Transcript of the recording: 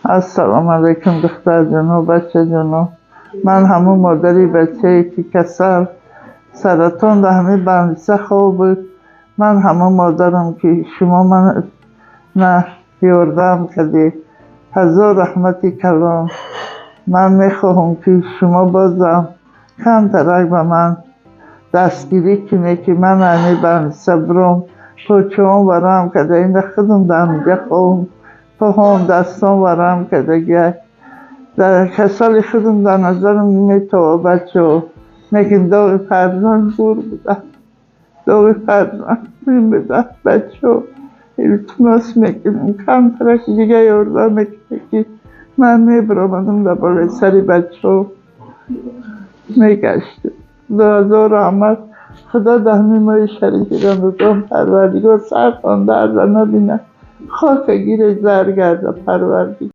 السلام علیکم دختر جون و بچه جون. من همون مادری بچه که کسر سرطان در همین بندیسه خواب بود. من همون مادرم که شما من نه یاردم کردی. هزار رحمتی کلام. من میخواهم که شما بازم کم ترک به من دستگیری کنه که من همی بندیسه برم پوچه هم ورم کرده این خودم در میگه خوام پاهم دستان ورم کرده گه در کسال خودم در نظرم میتوه بچه ها میگن داغ فرزند بور بده داغ فرزند بده بچه ها التماس میکنم کم ترک دیگه یاردم میکنه که من میبرامدم در بالای سری بچه ها میگشتم. هزار رحمت خدا در مای شریفیدم بودم پروردگار سر خانده در نبینه خاک گیر زر گرده پروردگار.